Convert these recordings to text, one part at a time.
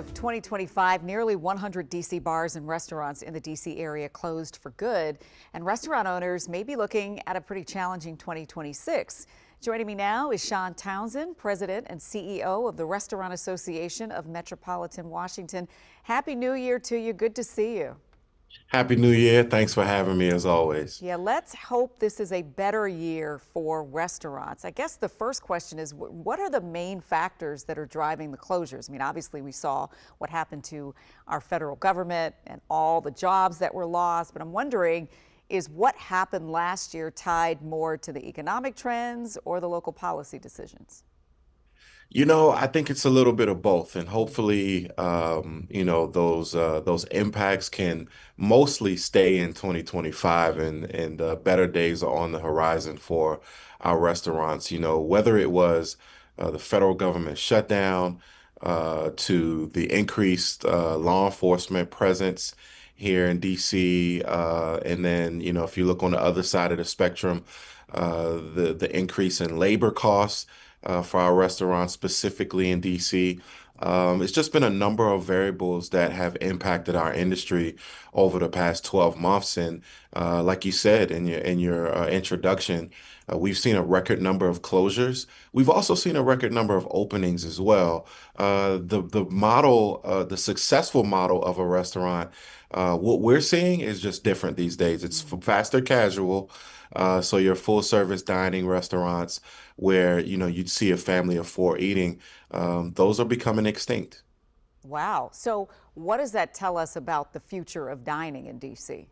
Of 2025, nearly 100 DC bars and restaurants in the DC area closed for good, and restaurant owners may be looking at a pretty challenging 2026. Joining me now is Sean Townsend, President and CEO of the Restaurant Association of Metropolitan Washington. Happy New Year to you. Good to see you. Happy New Year. Thanks for having me as always. Yeah, let's hope this is a better year for restaurants. I guess the first question is, what are the main factors that are driving the closures? I mean, obviously we saw what happened to our federal government and all the jobs that were lost, but I'm wondering, is what happened last year tied more to the economic trends or the local policy decisions? I think it's a little bit of both, and hopefully, those impacts can mostly stay in 2025, and better days are on the horizon for our restaurants. Whether it was the federal government shutdown, to the increased law enforcement presence here in DC, and then if you look on the other side of the spectrum, the increase in labor costs for our restaurants, specifically in DC. It's just been a number of variables that have impacted our industry over the past 12 months. And like you said in your introduction, we've seen a record number of closures. We've also seen a record number of openings as well. The successful model of a restaurant, what we're seeing is just different these days. It's faster casual. So your full service dining restaurants where, you'd see a family of four eating, those are becoming extinct. Wow. So what does that tell us about the future of dining in DC?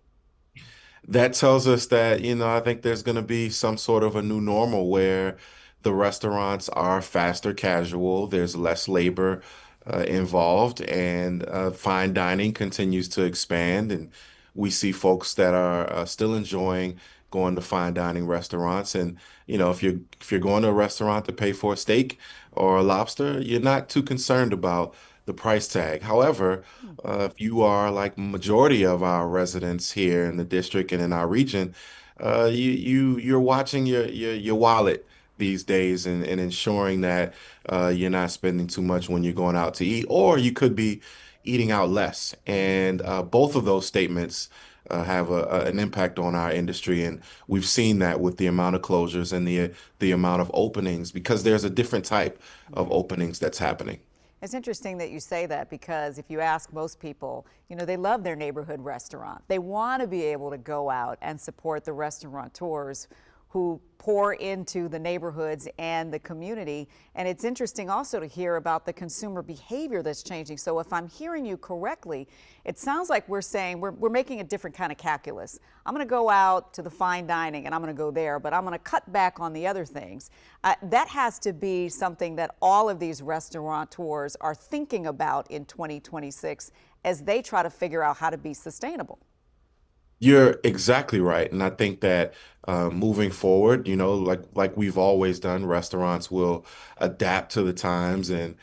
That tells us that, I think there's going to be some sort of a new normal where the restaurants are faster casual, there's less labor involved, and fine dining continues to expand. And we see folks that are still enjoying going to fine dining restaurants. And, if you're going to a restaurant to pay for a steak or a lobster, you're not too concerned about the price tag. However, if you are like majority of our residents here in the district and in our region, you're watching your wallet these days, and ensuring that you're not spending too much when you're going out to eat, or you could be eating out less. And both of those statements have an impact on our industry, and we've seen that with the amount of closures and the amount of openings, because there's a different type of openings that's happening. It's interesting that you say that because if you ask most people, they love their neighborhood restaurant. They want to be able to go out and support the restaurateurs who pour into the neighborhoods and the community. And it's interesting also to hear about the consumer behavior that's changing. So if I'm hearing you correctly, it sounds like we're saying we're making a different kind of calculus. I'm going to go out to the fine dining and I'm going to go there, but I'm going to cut back on the other things. That has to be something that all of these restaurateurs are thinking about in 2026 as they try to figure out how to be sustainable. You're exactly right. And I think that moving forward, like we've always done, restaurants will adapt to the times and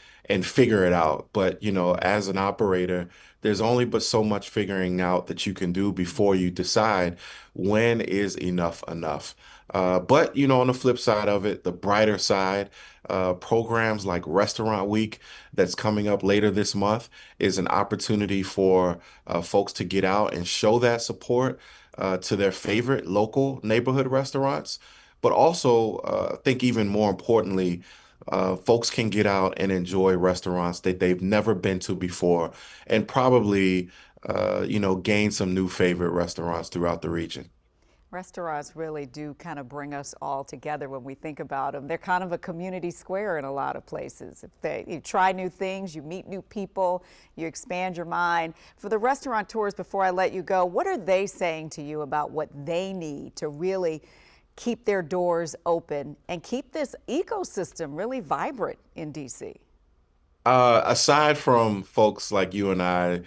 figure it out. But, as an operator, there's only but so much figuring out that you can do before you decide when is enough enough. But, on the flip side of it, the brighter side, programs like Restaurant Week that's coming up later this month is an opportunity for folks to get out and show that support to their favorite local neighborhood restaurants. But also, I think even more importantly, folks can get out and enjoy restaurants that they've never been to before, and probably, gain some new favorite restaurants throughout the region. Restaurants really do kind of bring us all together when we think about them. They're kind of a community square in a lot of places. You try new things, you meet new people, you expand your mind. For the restaurateurs, before I let you go, what are they saying to you about what they need to really keep their doors open and keep this ecosystem really vibrant in DC? Aside from folks like you and I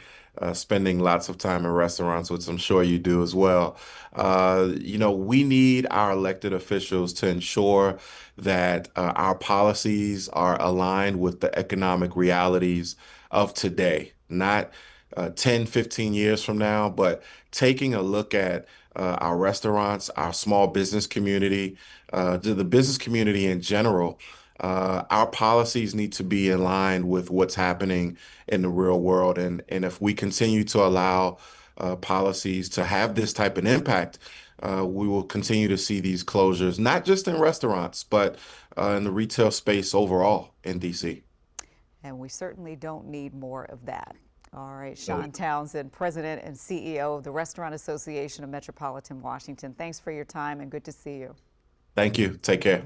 spending lots of time in restaurants, which I'm sure you do as well, we need our elected officials to ensure that our policies are aligned with the economic realities of today, not 10, 15 years from now, but taking a look at our restaurants, our small business community, the business community in general, Our policies need to be in line with what's happening in the real world. And if we continue to allow policies to have this type of impact, we will continue to see these closures, not just in restaurants, but in the retail space overall in DC. And we certainly don't need more of that. All right, Sean Townsend, President and CEO of the Restaurant Association of Metropolitan Washington. Thanks for your time and good to see you. Thank you. Take care.